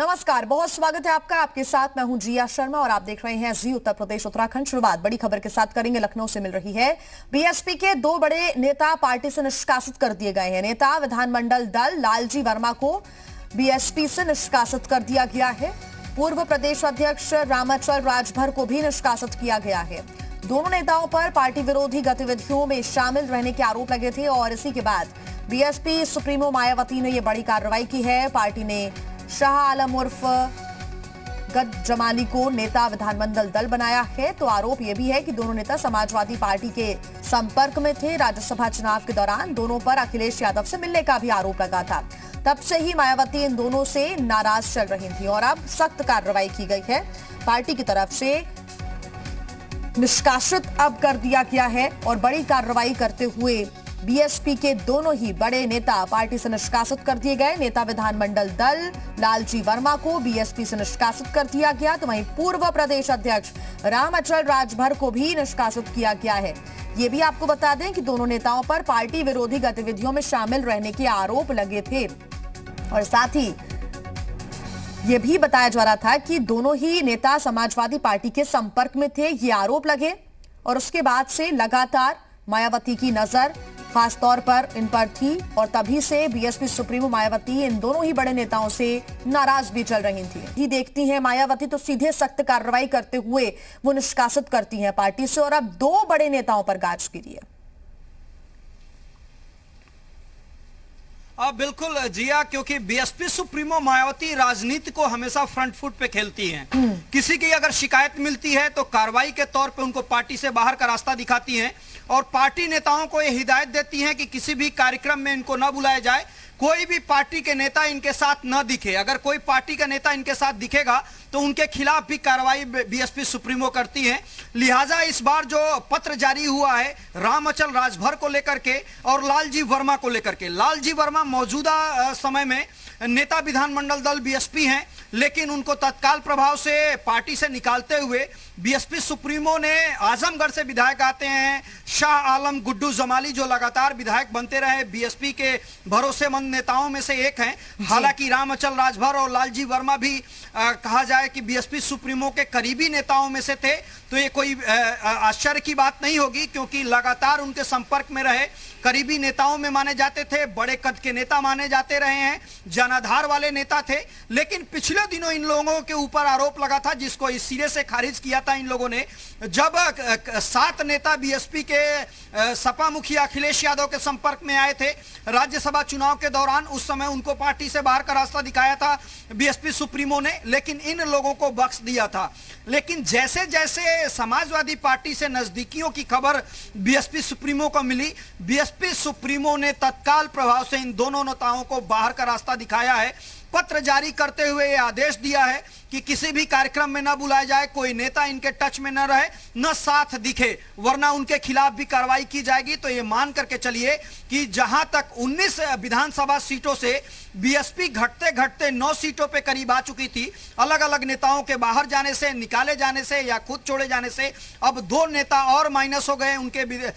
नमस्कार, बहुत स्वागत है आपका। आपके साथ मैं हूं जिया शर्मा और आप देख रहे हैं जी उत्तर प्रदेश उत्तराखंड। शुरुआत बड़ी खबर के साथ करेंगे। लखनऊ से मिल रही है। बीएसपी के दो बड़े नेता पार्टी से निष्कासित कर दिए गए हैं। नेता विधानमंडल दल लालजी वर्मा को बीएसपी से निष्कासित कर दिया गया है। पूर्व प्रदेश अध्यक्ष रामाचल राजभर को भी निष्कासित किया गया है। दोनों नेताओं पर पार्टी विरोधी गतिविधियों में शामिल रहने के आरोप लगे थे और इसी के बाद बीएसपी सुप्रीमो मायावती ने यह बड़ी कार्रवाई की है। पार्टी ने शाह आलम उर्फ गद जमाली को नेता विधानमंडल दल बनाया है। तो आरोप यह भी है कि दोनों नेता समाजवादी पार्टी के संपर्क में थे। राज्यसभा चुनाव के दौरान दोनों पर अखिलेश यादव से मिलने का भी आरोप लगा था। तब से ही मायावती इन दोनों से नाराज चल रही थी और अब सख्त कार्रवाई की गई है। पार्टी की तरफ से निष्कासित अब कर दिया गया है और बड़ी कार्रवाई करते हुए बीएसपी के दोनों ही बड़े नेता पार्टी से निष्कासित कर दिए गए। नेता विधानमंडल दल लालजी वर्मा को बीएसपी से निष्कासित कर दिया गया, तो वहीं पूर्व प्रदेश अध्यक्ष रामाचल राजभर को भी निष्कासित किया गया है। ये भी आपको बता दें कि दोनों नेताओं पर पार्टी विरोधी गतिविधियों में शामिल रहने के आरोप लगे थे और साथ ही यह भी बताया जा रहा था कि दोनों ही नेता समाजवादी पार्टी के संपर्क में थे। ये आरोप लगे और उसके बाद से लगातार मायावती की नजर खासतौर पर इन पर थी और तभी से बीएसपी सुप्रीमो मायावती इन दोनों ही बड़े नेताओं से नाराज भी चल रही थी। ही देखती हैं मायावती तो सीधे सख्त कार्रवाई करते हुए वो निष्कासित करती हैं पार्टी से और अब दो बड़े नेताओं पर गाज गिरी है। बिल्कुल जिया, क्योंकि बीएसपी सुप्रीमो मायावती राजनीति को हमेशा फ्रंट फुट पे खेलती हैं। किसी की अगर शिकायत मिलती है तो कार्रवाई के तौर पे उनको पार्टी से बाहर का रास्ता दिखाती हैं और पार्टी नेताओं को ये हिदायत देती हैं कि किसी भी कार्यक्रम में इनको न बुलाया जाए, कोई भी पार्टी के नेता इनके साथ न दिखे। अगर कोई पार्टी का नेता इनके साथ दिखेगा तो उनके खिलाफ भी कार्रवाई बीएसपी सुप्रीमो करती है। लिहाजा इस बार जो पत्र जारी हुआ है रामाचल राजभर को लेकर के और लालजी वर्मा को लेकर के, लालजी वर्मा मौजूदा समय में नेता विधानमंडल दल बीएसपी हैं, लेकिन उनको तत्काल प्रभाव से पार्टी से निकालते हुए बीएसपी सुप्रीमो ने आजमगढ़ से विधायक आते हैं शाह आलम गुड्डू जमाली, जो लगातार विधायक बनते रहे, बीएसपी के भरोसेमंद नेताओं में से एक हैं। हालांकि रामाचल राजभर और लालजी वर्मा भी कहा जाए कि बीएसपी सुप्रीमो के करीबी नेताओं में से थे, तो ये कोई आश्चर्य की बात नहीं होगी क्योंकि लगातार उनके संपर्क में रहे, करीबी नेताओं में माने जाते थे, बड़े कद के नेता माने जाते रहे हैं, जनाधार वाले नेता थे। लेकिन पिछले दिनों इन लोगों के ऊपर आरोप लगा था, जिसको इस सिरे से खारिज किया था इन लोगों ने, जब 7 नेता बीएसपी के सपा मुखिया अखिलेश यादव के संपर्क में आए थे राज्यसभा चुनाव के दौरान। उस समय उनको पार्टी से बाहर का रास्ता दिखाया था बीएसपी सुप्रीमो ने, लेकिन इन लोगों को बख्श दिया था। लेकिन जैसे जैसे समाजवादी पार्टी से नजदीकियों की खबर बीएसपी सुप्रीमो को मिली, बीएसपी सुप्रीमो ने तत्काल प्रभाव से इन दोनों नेताओं को बाहर का रास्ता दिखाया है। पत्र जारी करते हुए यह आदेश दिया है कि किसी भी कार्यक्रम में न बुलाया जाए, कोई नेता इनके टच में न रहे, न साथ दिखे, वरना उनके खिलाफ भी कार्रवाई की जाएगी। तो ये मान करके चलिए कि जहां तक 19 विधानसभा सीटों से बीएसपी घटते घटते 9 सीटों पे करीब आ चुकी थी, अलग अलग नेताओं के बाहर जाने से, निकाले जाने से या खुद छोड़े जाने से अब 2 नेता और माइनस हो गए उनके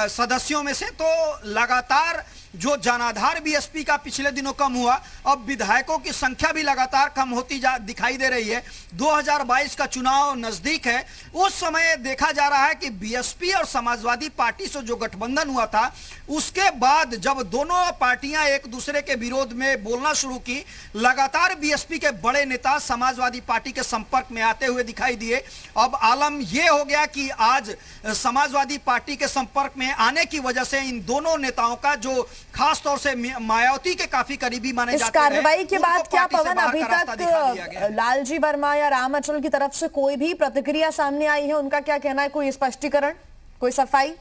सदस्यों में से। तो लगातार जो जनाधार बीएसपी का पिछले दिनों कम हुआ, अब विधायकों की संख्या भी लगातार कम होती दिखाई दे रही है। 2022 का चुनाव नजदीक है, उस समय देखा जा रहा है कि बीएसपी और समाजवादी पार्टी से जो गठबंधन हुआ था, उसके बाद जब दोनों पार्टियां एक दूसरे के विरोध में बोलना शुरू की, लगातार बीएसपी के बड़े नेता समाजवादी पार्टी के संपर्क में आते हुए दिखाई दिए। अब आलम यह हो गया कि आज समाजवादी पार्टी के संपर्क में आने की वजह से इन दोनों नेताओं का, जो खास तौर से मायावती के काफी करीबी माने जाते हैं, इस कार्रवाई के बाद क्या पवन अभी तक लालजी वर्मा या रामाचल की तरफ से कोई भी प्रतिक्रिया सामने आई है? उनका क्या कहना है? कोई स्पष्टीकरण, कोई सफाई?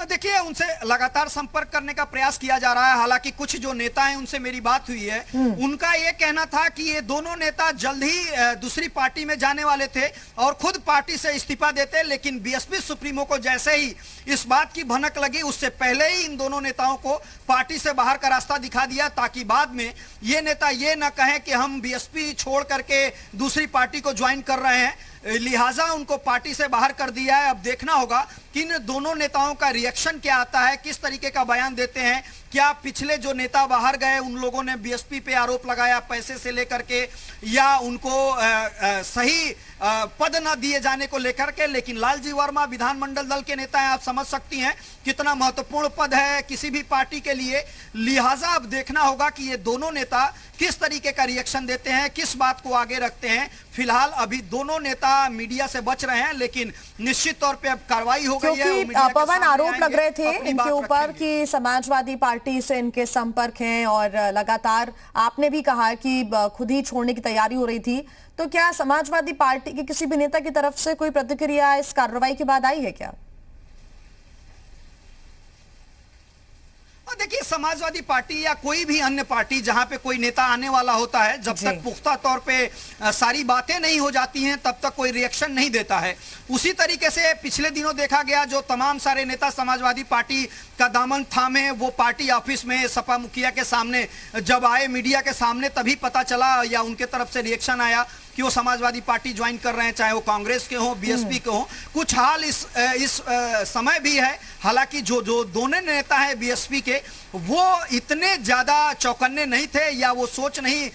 देखिए, उनसे लगातार संपर्क करने का प्रयास किया जा रहा है। हालांकि कुछ जो नेता हैं उनसे मेरी बात हुई है, उनका यह कहना था कि ये दोनों नेता जल्द ही दूसरी पार्टी में जाने वाले थे और खुद पार्टी से इस्तीफा देते, लेकिन बीएसपी सुप्रीमो को जैसे ही इस बात की भनक लगी, उससे पहले ही इन दोनों नेताओं को पार्टी से बाहर का रास्ता दिखा दिया, ताकि बाद में ये नेता ये न कहें कि हम बीएसपी छोड़ करके दूसरी पार्टी को ज्वाइन कर रहे हैं। लिहाजा उनको पार्टी से बाहर कर दिया है। अब देखना होगा कि इन दोनों नेताओं का रिएक्शन क्या आता है, किस तरीके का बयान देते हैं, क्या पिछले जो नेता बाहर गए उन लोगों ने बीएसपी पे आरोप लगाया पैसे से लेकर के, या उनको सही पद न दिए जाने को लेकर के। लेकिन लालजी वर्मा विधानमंडल दल के नेता हैं, आप समझ सकती हैं कितना महत्वपूर्ण पद है किसी भी पार्टी के लिए। लिहाजा अब देखना होगा कि ये दोनों नेता किस तरीके का रिएक्शन देते हैं, किस बात को आगे रखते हैं। फिलहाल अभी दोनों नेता मीडिया से बच रहे हैं, लेकिन निश्चित तौर पे अब कार्रवाई हो गई है। क्योंकि पवन आरोप लग रहे थे इनके ऊपर कि समाजवादी पार्टी से इनके संपर्क हैं और लगातार आपने भी कहा कि खुद ही छोड़ने की तैयारी हो रही थी। तो क्या समाजवादी पार्टी के किसी भी नेता की तरफ से कोई प्रतिक्रिया इस कार्रवाई के बाद आई है क्या? देखिए, समाजवादी पार्टी या कोई भी अन्य पार्टी जहां पे कोई नेता आने वाला होता है, जब तक पुख्ता तौर पे सारी बातें नहीं हो जाती हैं तब तक कोई रिएक्शन नहीं देता है। उसी तरीके से पिछले दिनों देखा गया, जो तमाम सारे नेता समाजवादी पार्टी का दामन थामे वो पार्टी ऑफिस में सपा मुखिया के सामने जब आए, मीडिया के सामने, तभी पता चला या उनके तरफ से रिएक्शन आया कि वो समाजवादी पार्टी ज्वाइन कर रहे हैं, चाहे वो कांग्रेस के हों, बीएसपी के हों। कुछ हाल इस समय भी है। हालांकि जो दोनों नेता हैं बीएसपी के, वो इतने ज्यादा चौकन्ने नहीं थे या वो सोच नहीं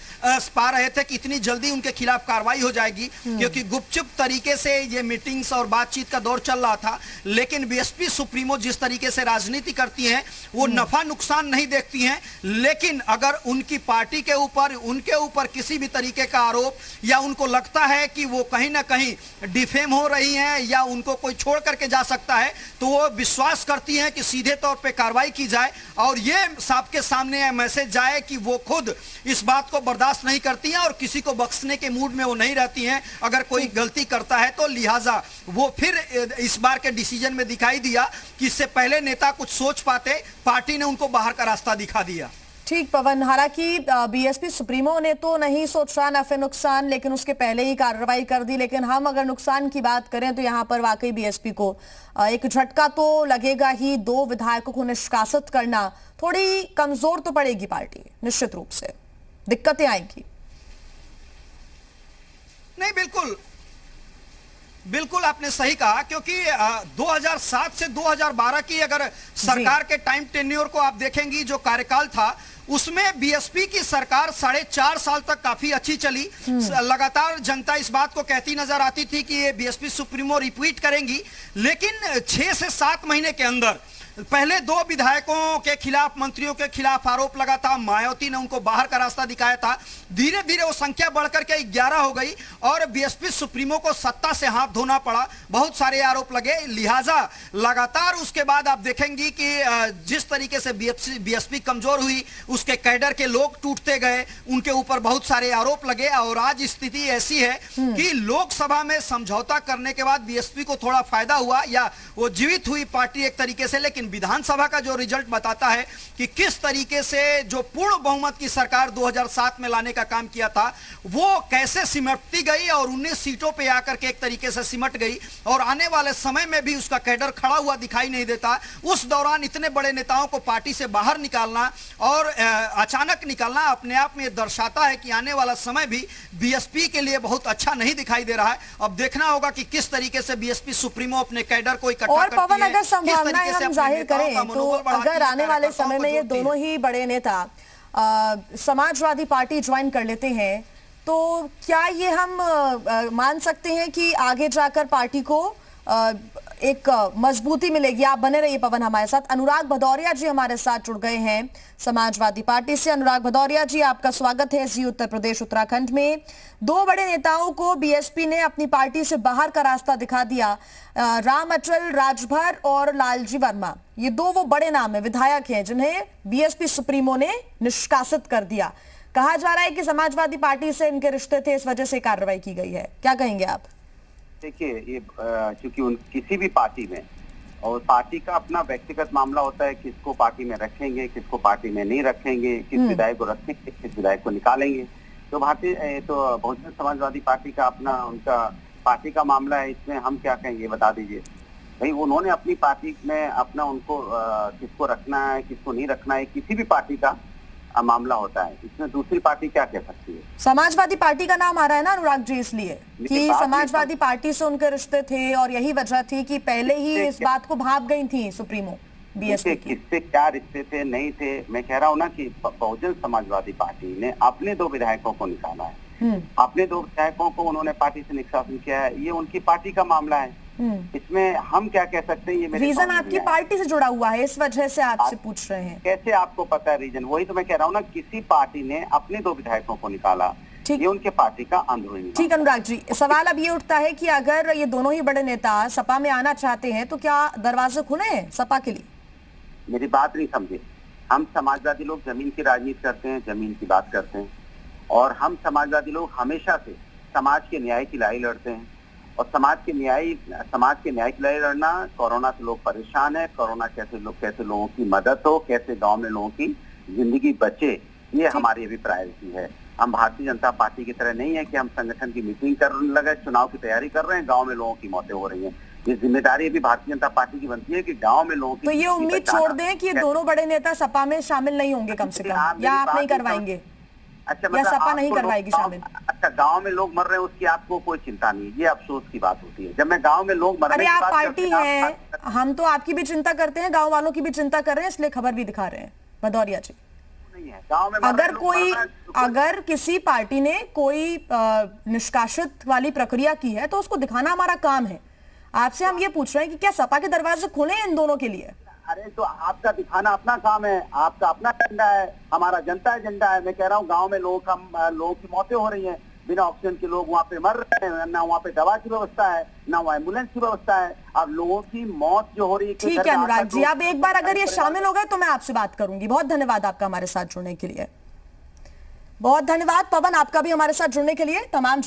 पा रहे थे कि इतनी जल्दी उनके खिलाफ कार्रवाई हो जाएगी, क्योंकि गुपचुप तरीके से ये मीटिंग्स और बातचीत का दौर चल रहा था। लेकिन बीएसपी सुप्रीमो जिस तरीके से राजनीति करती हैं, वो नफा नुकसान नहीं देखती हैं। लेकिन अगर उनकी पार्टी के ऊपर, उनके ऊपर किसी भी तरीके का आरोप, या उनको लगता है कि वो कहीं ना कहीं डिफेम हो रही हैं या उनको कोई छोड़ करके जा सकता है, तो वो विश्वास करती हैं कि सीधे तौर पे कार्रवाई की जाए और ये सबके सामने मैसेज जाए कि वो खुद इस बात को बर्दाश्त नहीं करती हैं और किसी को बख्शने के मूड में वो नहीं रहती हैं अगर कोई गलती करता है तो। लिहाजा वो फिर इस बार के डिसीजन में दिखाई दिया कि इससे पहले नेता कुछ सोच पाते, पार्टी ने उनको बाहर का रास्ता दिखा दिया। ठीक पवन, हालांकि बीएसपी सुप्रीमो ने तो नहीं सोचा नफे नुकसान, लेकिन उसके पहले ही कार्रवाई कर दी। लेकिन हम अगर नुकसान की बात करें तो यहाँ पर वाकई बीएसपी को एक झटका तो लगेगा ही। 2 विधायकों को निष्कासित करना, थोड़ी कमजोर तो पड़ेगी पार्टी, निश्चित रूप से दिक्कतें आएंगी। नहीं, बिल्कुल आपने सही कहा, क्योंकि 2007 से 2012 की अगर सरकार के टाइम टेन्योर को आप देखेंगी, जो कार्यकाल था, उसमें बीएसपी की सरकार 4.5 साल तक काफी अच्छी चली। लगातार जनता इस बात को कहती नजर आती थी कि ये बीएसपी सुप्रीमो रिपीट करेंगी। लेकिन 6 से 7 महीने के अंदर पहले 2 विधायकों के खिलाफ, मंत्रियों के खिलाफ आरोप लगा था, मायावती ने उनको बाहर का रास्ता दिखाया था। धीरे धीरे वो संख्या बढ़कर के 11 हो गई और बीएसपी सुप्रीमो को सत्ता से हाथ धोना पड़ा, बहुत सारे आरोप लगे। लिहाजा लगातार उसके बाद आप देखेंगी कि जिस तरीके से बीएसपी कमजोर हुई, उसके कैडर के लोग टूटते गए, उनके ऊपर बहुत सारे आरोप लगे। और आज स्थिति ऐसी है कि लोकसभा में समझौता करने के बाद बीएसपी को थोड़ा फायदा हुआ या वो जीवित हुई पार्टी एक तरीके से। लेकिन विधानसभा का जो रिजल्ट बताता है कि किस तरीके से जो पूर्ण बहुमत की सरकार 2007 में लाने का काम किया था, वो कैसे सिमटती गई और 19 सीटों पे आकर के एक तरीके से सिमट गई। और आने वाले समय में भी उसका कैडर खड़ा हुआ दिखाई नहीं देता। उस दौरान इतने बड़े नेताओं को पार्टी से बाहर निकालना और अचानक निकालना अपने आप में दर्शाता है कि आने वाला समय भी बीएसपी के लिए बहुत अच्छा नहीं दिखाई दे रहा है। अब देखना होगा कि किस तरीके से बीएसपी सुप्रीमो अपने कैडर को इकट्ठा करती है। और पवन, अगर संभावनाएं हम जाहिर करें तो अगर आने वाले समय में ये दोनों ही बड़े नेता समाजवादी पार्टी ज्वाइन कर लेते हैं, तो क्या ये हम मान सकते हैं कि आगे जाकर पार्टी को एक मजबूती मिलेगी? आप बने रहिए पवन हमारे साथ। अनुराग भदौरिया जी हमारे साथ जुड़ गए हैं समाजवादी पार्टी से। अनुराग भदौरिया जी, आपका स्वागत है जी उत्तर प्रदेश उत्तराखंड में। 2 बड़े नेताओं को बीएसपी ने अपनी पार्टी से बाहर का रास्ता दिखा दिया, राम अचल राजभर और लालजी वर्मा। ये 2 वो बड़े नाम है, विधायक हैं, जिन्हें बीएसपी सुप्रीमो ने निष्कासित कर दिया। कहा जा रहा है कि समाजवादी पार्टी से इनके रिश्ते थे, इस वजह से कार्रवाई की गई है। क्या कहेंगे आप? देखिए, ये चूंकि किसी भी पार्टी में और पार्टी का अपना व्यक्तिगत मामला होता है, किसको पार्टी में रखेंगे, किसको पार्टी में नहीं रखेंगे, किस विधायक को रखेंगे, किस विधायक को निकालेंगे। तो बहुजन समाजवादी पार्टी का अपना, उनका पार्टी का मामला है। इसमें हम क्या कहेंगे, बता दीजिए भाई। उन्होंने अपनी पार्टी में अपना, उनको किसको रखना है, किसको नहीं रखना है, किसी भी पार्टी का मामला होता है। इसमें दूसरी पार्टी क्या कह सकती है? समाजवादी पार्टी का नाम आ रहा है ना अनुराग जी, इसलिए कि समाजवादी पार्टी से उनके रिश्ते थे और यही वजह थी कि पहले ही इस बात को भाप गई थी सुप्रीमो। बीएसपी की। किससे क्या रिश्ते थे नहीं थे, मैं कह रहा हूँ ना कि बहुजन समाजवादी पार्टी ने अपने 2 विधायकों को निकाला है। अपने 2 विधायकों को उन्होंने पार्टी से निष्कासन किया है, ये उनकी पार्टी का मामला है। इसमें हम क्या कह सकते हैं? ये मेरे रीजन आपकी पार्टी से जुड़ा हुआ है, इस वजह से आपसे पूछ रहे हैं। कैसे आपको पता है रीजन? वही तो मैं कह रहा हूँ ना, किसी पार्टी ने अपने 2 विधायकों को निकाला, ये उनके पार्टी का अंदरूनी। ठीक अनुराग जी, सवाल अब ये उठता है कि अगर ये दोनों ही बड़े नेता सपा में आना चाहते हैं तो क्या दरवाजे खुले हैं सपा के लिए? मेरी बात नहीं समझे। हम समाजवादी लोग जमीन की राजनीति करते हैं, जमीन की बात करते हैं, और हम समाजवादी लोग हमेशा से समाज के न्याय की लड़ाई लड़ते हैं। और समाज के न्याय की लड़ाई लड़ना, कोरोना से लोग परेशान है, कोरोना कैसे लोगों की मदद हो, कैसे गांव में लोगों की जिंदगी बचे, ये हमारी अभी प्रायोरिटी है। हम भारतीय जनता पार्टी की तरह नहीं है कि हम संगठन की मीटिंग करने लगे, चुनाव की तैयारी कर रहे हैं, गांव में लोगों की मौतें हो रही हैं। ये जिम्मेदारी अभी भारतीय जनता पार्टी की बनती है कि गांव में लोगों की। तो ये उम्मीद छोड़ दें कि ये दोनों बड़े नेता सपा में शामिल नहीं होंगे कम से कम, या आप नहीं करवाएंगे? अच्छा, या सपा नहीं करवाएगी शामिल? अच्छा, गांव में लोग मर रहे हैं उसकी आपको कोई चिंता नहीं, ये अफसोस की बात होती है। जब मैं गांव में लोग मर रहे हैं, आप पार्टी है, हम तो आपकी भी चिंता करते हैं, गाँव वालों की भी चिंता कर रहे हैं, इसलिए खबर भी दिखा रहे हैं भदौरिया जी। नहीं है गांव में अगर किसी पार्टी ने कोई निष्कासित वाली प्रक्रिया की है तो उसको दिखाना हमारा काम है। आपसे हम ये पूछ रहे हैं कि क्या सपा के दरवाजे खुले हैं इन दोनों के लिए? अरे तो आपका दिखाना अपना काम है, आपका अपना एजेंडा है, हमारा जनता एजेंडा है। मैं कह रहा हूँ गांव में लोगों की मौतें हो रही हैं, बिना ऑक्सीजन के लोग वहाँ पे मर रहे हैं, ना वहाँ पे दवा की व्यवस्था है, ना वहाँ एम्बुलेंस की व्यवस्था है। अब लोगों की मौत जो हो रही है। ठीक है अनुराग जी, अब एक बार अगर ये शामिल हो गए तो मैं आपसे बात करूंगी। बहुत धन्यवाद आपका हमारे साथ जुड़ने के लिए। बहुत धन्यवाद पवन, आपका भी हमारे साथ जुड़ने के लिए। तमाम